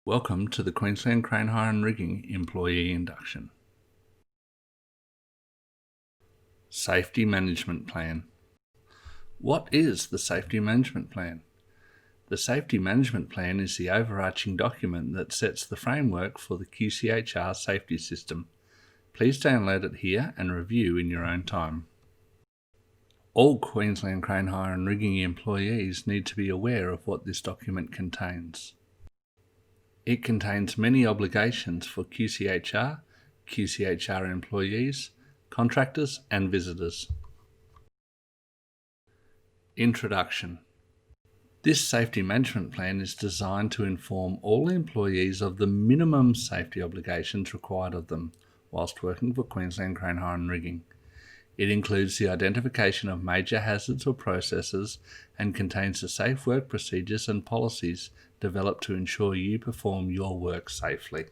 Welcome to the Queensland Crane Hire and Rigging Employee Induction. Safety Management Plan. What is the Safety Management Plan? The Safety Management Plan is the overarching document that sets the framework for the QCHR safety system. Please download it here and review in your own time. All Queensland Crane Hire and Rigging employees need to be aware of what this document contains. It contains many obligations for QCHR, QCHR employees, contractors and visitors. Introduction. This safety management plan is designed to inform all employees of the minimum safety obligations required of them whilst working for Queensland Crane Hire and Rigging. It includes the identification of major hazards or processes and contains the safe work procedures and policies developed to ensure you perform your work safely.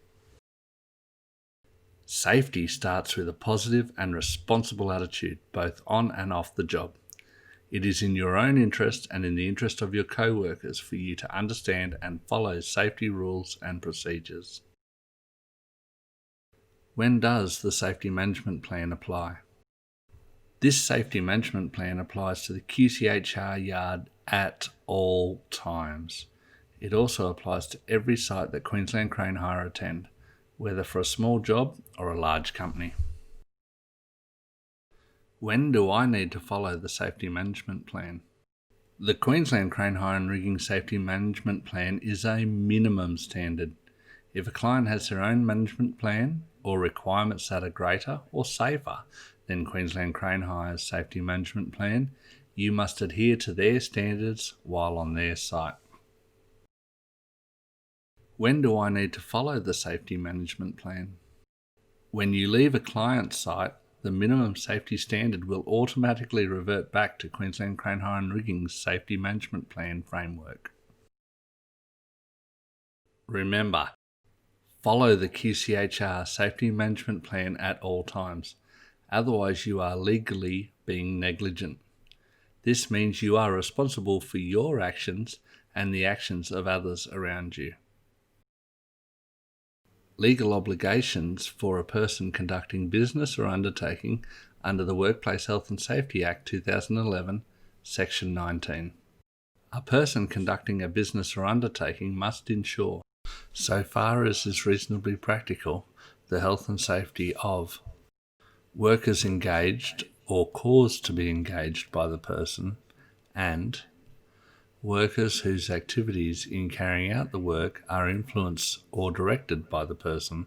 Safety starts with a positive and responsible attitude, both on and off the job. It is in your own interest and in the interest of your co-workers for you to understand and follow safety rules and procedures. When does the Safety Management Plan apply? This Safety Management Plan applies to the QCHR yard at all times. It also applies to every site that Queensland Crane Hire attend, whether for a small job or a large company. When do I need to follow the Safety Management Plan? The Queensland Crane Hire and Rigging Safety Management Plan is a minimum standard. If a client has their own management plan or requirements that are greater or safer than Queensland Crane Hire's Safety Management Plan, you must adhere to their standards while on their site. When do I need to follow the Safety Management Plan? When you leave a client site, the minimum safety standard will automatically revert back to Queensland Crane Hire and Rigging's Safety Management Plan framework. Remember, follow the QCHR Safety Management Plan at all times. Otherwise, you are legally being negligent. This means you are responsible for your actions and the actions of others around you. Legal obligations for a person conducting business or undertaking under the Workplace Health and Safety Act 2011, Section 19. A person conducting a business or undertaking must ensure, so far as is reasonably practical, the health and safety of workers engaged or caused to be engaged by the person, and workers whose activities in carrying out the work are influenced or directed by the person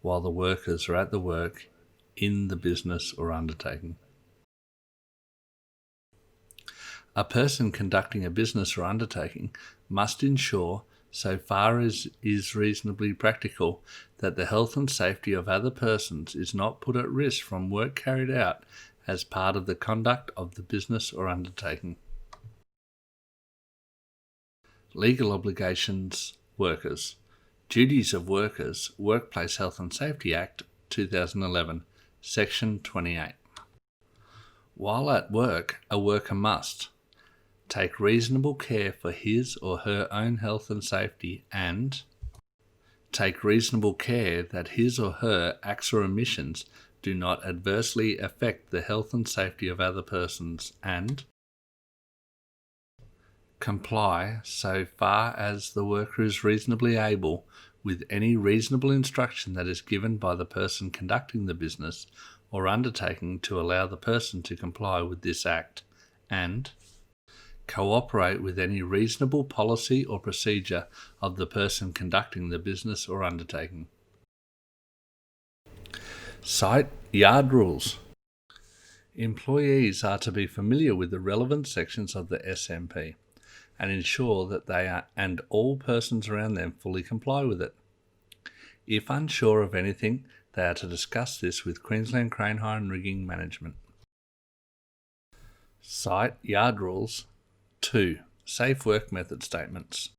while the workers are at the work in the business or undertaking. A person conducting a business or undertaking must ensure, so far as is reasonably practical, that the health and safety of other persons is not put at risk from work carried out as part of the conduct of the business or undertaking. Legal obligations, workers. Duties of workers, Workplace Health and Safety Act 2011, Section 28. While at work, a worker must take reasonable care for his or her own health and safety and take reasonable care that his or her acts or omissions do not adversely affect the health and safety of other persons and comply, so far as the worker is reasonably able, with any reasonable instruction that is given by the person conducting the business or undertaking to allow the person to comply with this act, and cooperate with any reasonable policy or procedure of the person conducting the business or undertaking. Site yard rules. Employees are to be familiar with the relevant sections of the SMP and ensure that they are and all persons around them fully comply with it. If unsure of anything, they are to discuss this with Queensland Crane Hire and Rigging Management. Site yard rules. 2. Safe work method statements.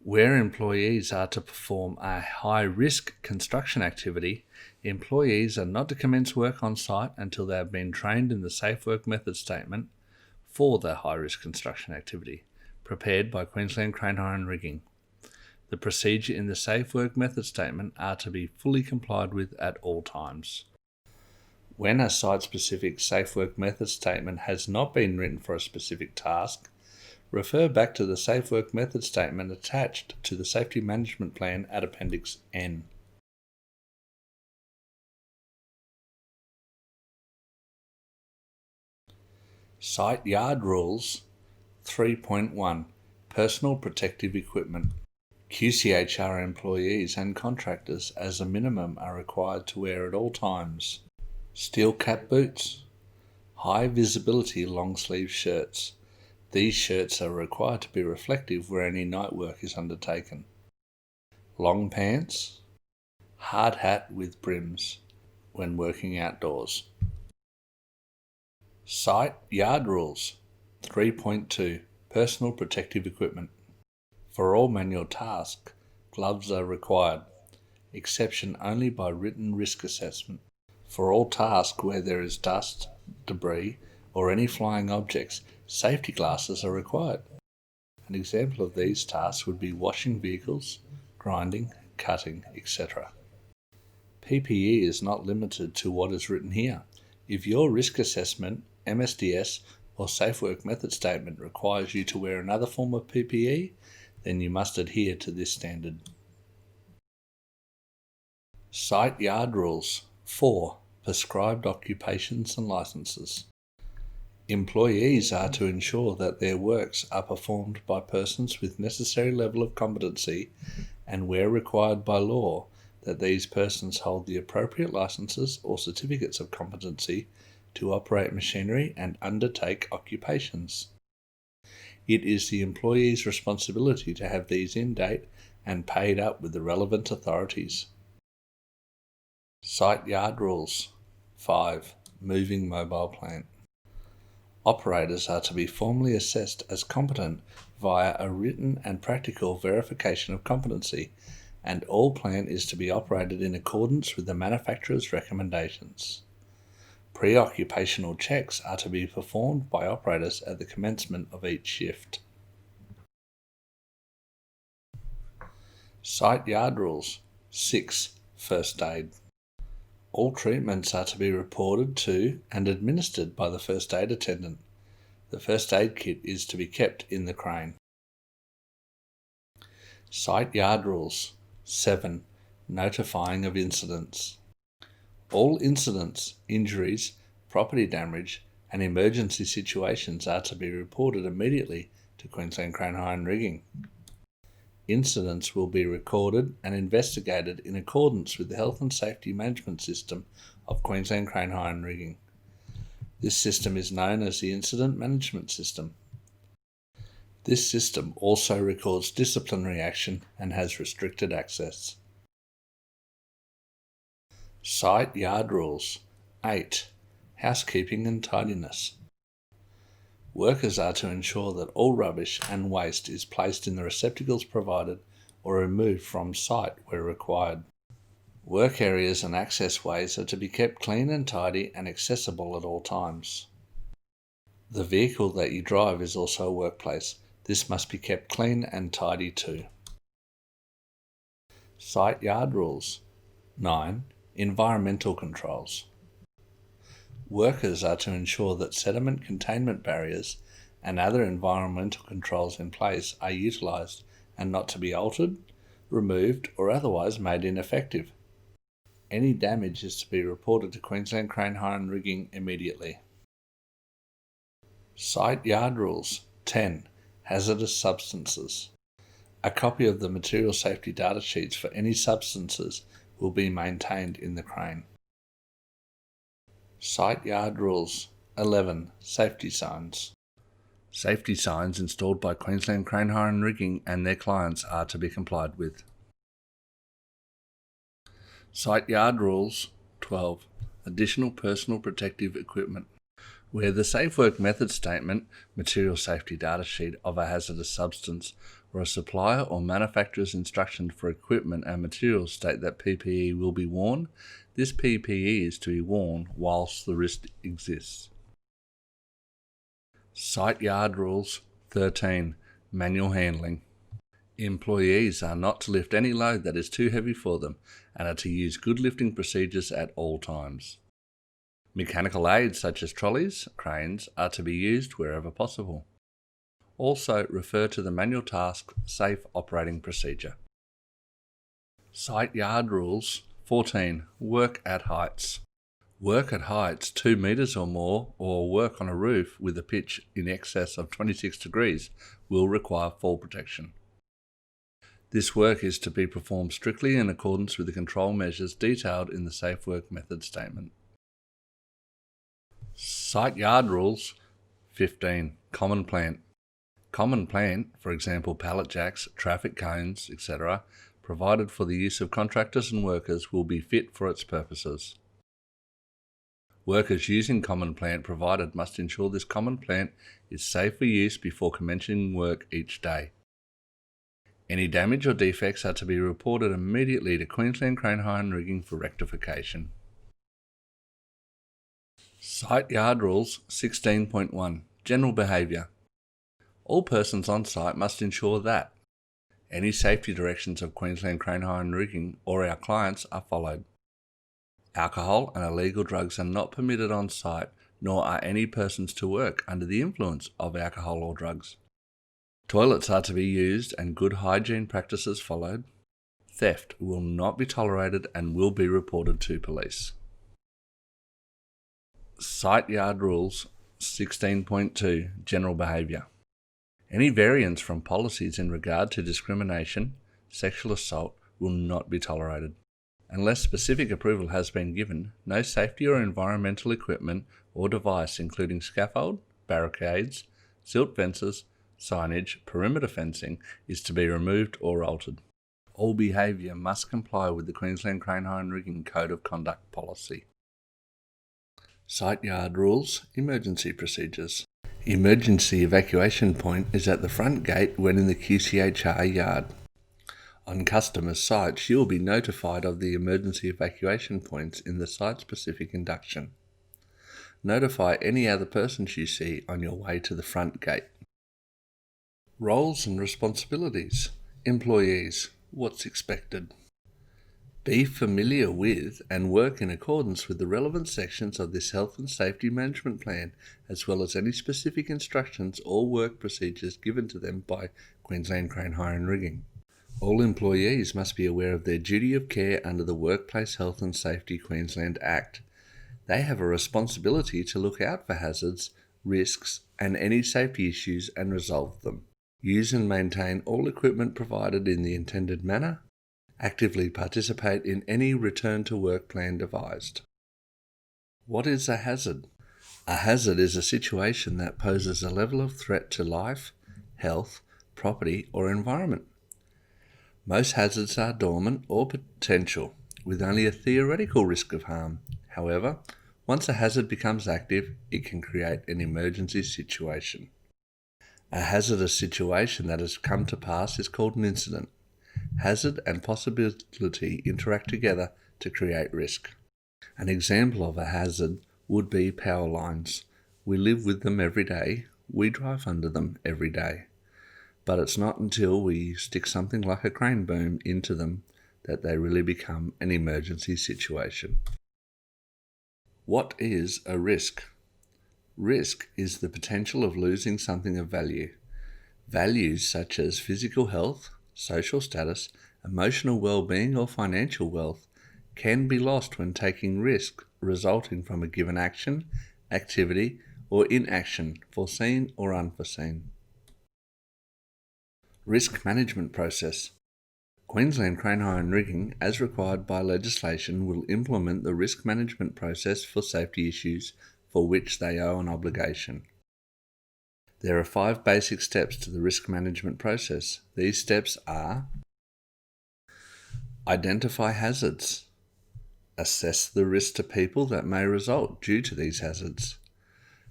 Where employees are to perform a high-risk construction activity, employees are not to commence work on site until they have been trained in the safe work method statement for the high-risk construction activity, prepared by Queensland Crane Hire and Rigging. The procedure in the Safe Work Method Statement are to be fully complied with at all times. When a site-specific Safe Work Method Statement has not been written for a specific task, refer back to the Safe Work Method Statement attached to the Safety Management Plan at Appendix N. Site Yard Rules 3.1 Personal Protective Equipment. QCHR employees and contractors as a minimum are required to wear at all times steel cap boots, high visibility long sleeve shirts. These shirts are required to be reflective where any night work is undertaken. Long pants, hard hat with brims when working outdoors. Site Yard Rules 3.2 Personal Protective Equipment. For all manual tasks, gloves are required, exception only by written risk assessment. For all tasks where there is dust, debris, or any flying objects, safety glasses are required. An example of these tasks would be washing vehicles, grinding, cutting, etc. PPE is not limited to what is written here. If your risk assessment, MSDS, or Safe Work Method Statement requires you to wear another form of PPE, then you must adhere to this standard. Site Yard Rules 4. Prescribed occupations and licenses. Employees are to ensure that their works are performed by persons with necessary level of competency and, where required by law, that these persons hold the appropriate licenses or certificates of competency to operate machinery and undertake occupations. It is the employee's responsibility to have these in date and paid up with the relevant authorities. Site Yard Rules 5. Moving mobile plant. Operators are to be formally assessed as competent via a written and practical verification of competency, and all plant is to be operated in accordance with the manufacturer's recommendations. Pre-occupational checks are to be performed by operators at the commencement of each shift. Site Yard Rules 6. First Aid. All treatments are to be reported to and administered by the first aid attendant. The first aid kit is to be kept in the crane. Site Yard Rules 7. Notifying of incidents. All incidents, injuries, property damage, and emergency situations are to be reported immediately to Queensland Crane Hire and Rigging. Incidents will be recorded and investigated in accordance with the Health and Safety Management System of Queensland Crane Hire and Rigging. This system is known as the Incident Management System. This system also records disciplinary action and has restricted access. Site Yard Rules 8. Housekeeping and tidiness. Workers are to ensure that all rubbish and waste is placed in the receptacles provided or removed from site where required. Work areas and access ways are to be kept clean and tidy and accessible at all times. The vehicle that you drive is also a workplace. This must be kept clean and tidy too. Site Yard Rules 9. Environmental controls. Workers are to ensure that sediment containment barriers and other environmental controls in place are utilised and not to be altered, removed, or otherwise made ineffective. Any damage is to be reported to Queensland Crane Hire and Rigging immediately. Site Yard Rules 10. Hazardous substances. A copy of the material safety data sheets for any substances will be maintained in the crane. Site Yard Rules 11. Safety signs. Safety signs installed by Queensland Crane Hire and Rigging and their clients are to be complied with. Site Yard Rules 12. Additional personal protective equipment. Where the Safe Work Method Statement, material safety data sheet of a hazardous substance, or a supplier or manufacturer's instructions for equipment and materials state that PPE will be worn, this PPE is to be worn whilst the risk exists. Site Yard Rules 13. Manual handling. Employees are not to lift any load that is too heavy for them and are to use good lifting procedures at all times. Mechanical aids such as trolleys, cranes are to be used wherever possible. Also refer to the manual task safe operating procedure. Site yard rules 14. Work at heights. Work at heights 2 metres or more, or work on a roof with a pitch in excess of 26 degrees will require fall protection. This work is to be performed strictly in accordance with the control measures detailed in the Safe Work Method Statement. Site yard rules 15. Common plant. Common plant, for example pallet jacks, traffic cones, etc., provided for the use of contractors and workers will be fit for its purposes. Workers using common plant provided must ensure this common plant is safe for use before commencing work each day. Any damage or defects are to be reported immediately to Queensland Crane Hire and Rigging for rectification. Site Yard Rules 16.1 General Behaviour. All persons on site must ensure that any safety directions of Queensland Crane Hire and Rigging or our clients are followed. Alcohol and illegal drugs are not permitted on site, nor are any persons to work under the influence of alcohol or drugs. Toilets are to be used and good hygiene practices followed. Theft will not be tolerated and will be reported to police. Site Yard Rules 16.2 General Behaviour. Any variance from policies in regard to discrimination, sexual assault will not be tolerated. Unless specific approval has been given, no safety or environmental equipment or device including scaffold, barricades, silt fences, signage, perimeter fencing is to be removed or altered. All behaviour must comply with the Queensland Crane Hire and Rigging Code of Conduct policy. Site Yard Rules Emergency Procedures. Emergency evacuation point is at the front gate when in the QCHR yard. On customer sites, you will be notified of the emergency evacuation points in the site-specific induction. Notify any other persons you see on your way to the front gate. Roles and responsibilities. Employees. What's expected? Be familiar with and work in accordance with the relevant sections of this Health and Safety Management Plan, as well as any specific instructions or work procedures given to them by Queensland Crane Hire and Rigging. All employees must be aware of their duty of care under the Workplace Health and Safety Queensland Act. They have a responsibility to look out for hazards, risks, and any safety issues and resolve them. Use and maintain all equipment provided in the intended manner. Actively participate in any return to work plan devised. What is a hazard? A hazard is a situation that poses a level of threat to life, health, property, or environment. Most hazards are dormant or potential, with only a theoretical risk of harm. However, once a hazard becomes active, it can create an emergency situation. A hazardous situation that has come to pass is called an incident. Hazard and possibility interact together to create risk. An example of a hazard would be power lines. We live with them every day. We drive under them every day. But it's not until we stick something like a crane boom into them that they really become an emergency situation. What is a risk? Risk is the potential of losing something of value. Values such as physical health, social status, emotional well-being or financial wealth can be lost when taking risk resulting from a given action, activity or inaction, foreseen or unforeseen. Risk management process. Queensland Crane Hire and Rigging, as required by legislation, will implement the risk management process for safety issues for which they owe an obligation. There are 5 basic steps to the risk management process. These steps are: identify hazards. Assess the risk to people that may result due to these hazards.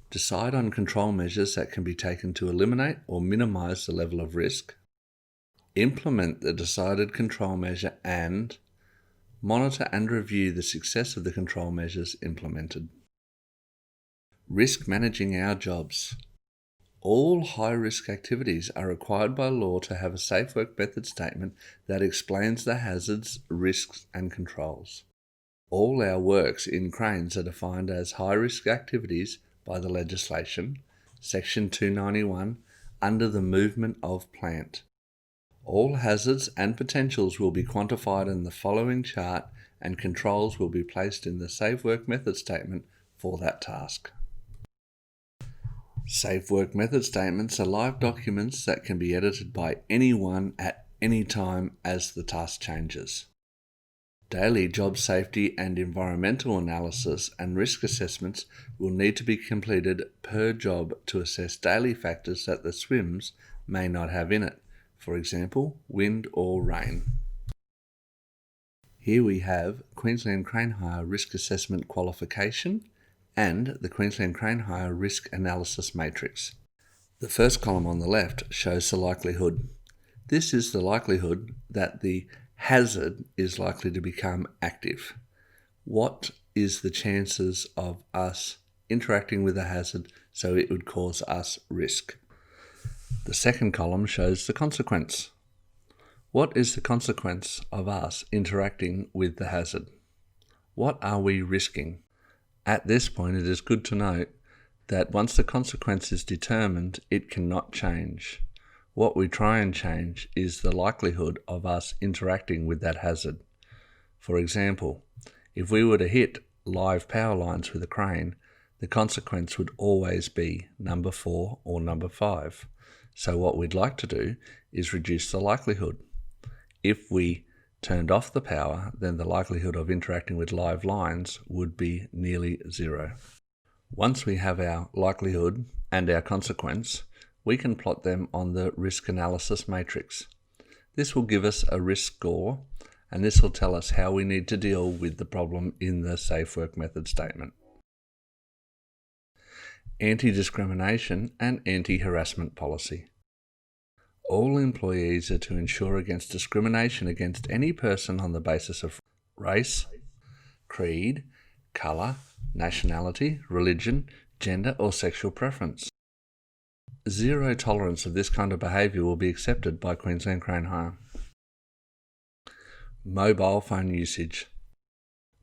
Decide on control measures that can be taken to eliminate or minimise the level of risk. Implement the decided control measure and monitor and review the success of the control measures implemented. Risk managing our jobs. All high-risk activities are required by law to have a safe work method statement that explains the hazards, risks and controls. All our works in cranes are defined as high-risk activities by the legislation, Section 291, under the movement of plant. All hazards and potentials will be quantified in the following chart and controls will be placed in the Safe Work Method Statement for that task. Safe Work Method Statements are live documents that can be edited by anyone at any time as the task changes. Daily job safety and environmental analysis and risk assessments will need to be completed per job to assess daily factors that the SWMs may not have in it, for example, wind or rain. Here we have Queensland Crane Hire Risk Assessment Qualification and the Queensland Crane Hire Risk Analysis Matrix. The first column on the left shows the likelihood. This is the likelihood that the hazard is likely to become active. What is the chances of us interacting with the hazard so it would cause us risk? The second column shows the consequence. What is the consequence of us interacting with the hazard? What are we risking? At this point, it is good to note that once the consequence is determined, it cannot change. What we try and change is the likelihood of us interacting with that hazard. For example, if we were to hit live power lines with a crane, the consequence would always be number 4 or number 5. So what we'd like to do is reduce the likelihood. If we turned off the power, then the likelihood of interacting with live lines would be nearly 0. Once we have our likelihood and our consequence, we can plot them on the risk analysis matrix. This will give us a risk score, and this will tell us how we need to deal with the problem in the Safe Work Method Statement. Anti-discrimination and anti-harassment policy. All employees are to ensure against discrimination against any person on the basis of race, creed, colour, nationality, religion, gender or sexual preference. Zero tolerance of this kind of behaviour will be accepted by Queensland Crane Hire. Mobile phone usage.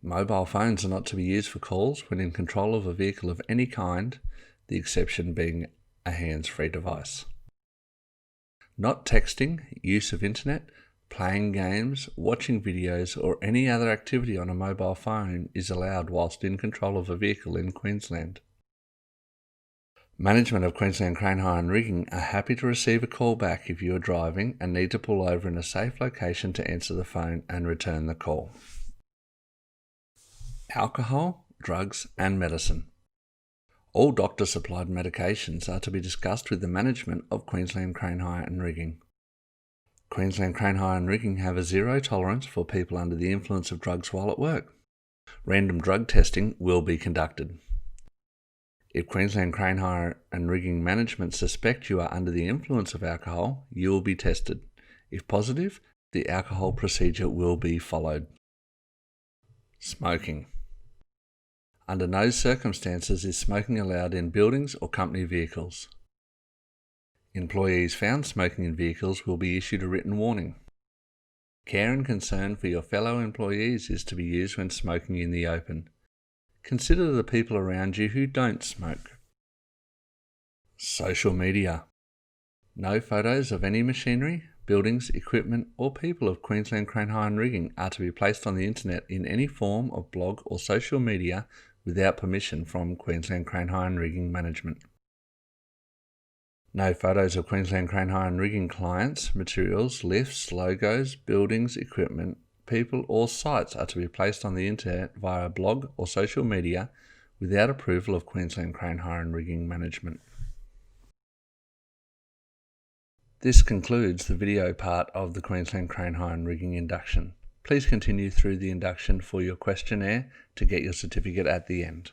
Mobile phones are not to be used for calls when in control of a vehicle of any kind, the exception being a hands-free device. Not texting, use of internet, playing games, watching videos or any other activity on a mobile phone is allowed whilst in control of a vehicle in Queensland. Management of Queensland Crane Hire and Rigging are happy to receive a call back if you are driving and need to pull over in a safe location to answer the phone and return the call. Alcohol, drugs and medicine. All doctor-supplied medications are to be discussed with the management of Queensland Crane Hire and Rigging. Queensland Crane Hire and Rigging have a zero tolerance for people under the influence of drugs while at work. Random drug testing will be conducted. If Queensland Crane Hire and Rigging management suspect you are under the influence of alcohol, you will be tested. If positive, the alcohol procedure will be followed. Smoking. Under no circumstances is smoking allowed in buildings or company vehicles. Employees found smoking in vehicles will be issued a written warning. Care and concern for your fellow employees is to be used when smoking in the open. Consider the people around you who don't smoke. Social media. No photos of any machinery, buildings, equipment or people of Queensland Crane Hire and Rigging are to be placed on the internet in any form of blog or social media without permission from Queensland Crane Hire and Rigging management. No photos of Queensland Crane Hire and Rigging clients, materials, lifts, logos, buildings, equipment, people or sites are to be placed on the internet via a blog or social media without approval of Queensland Crane Hire and Rigging management. This concludes the video part of the Queensland Crane Hire and Rigging induction. Please continue through the induction for your questionnaire to get your certificate at the end.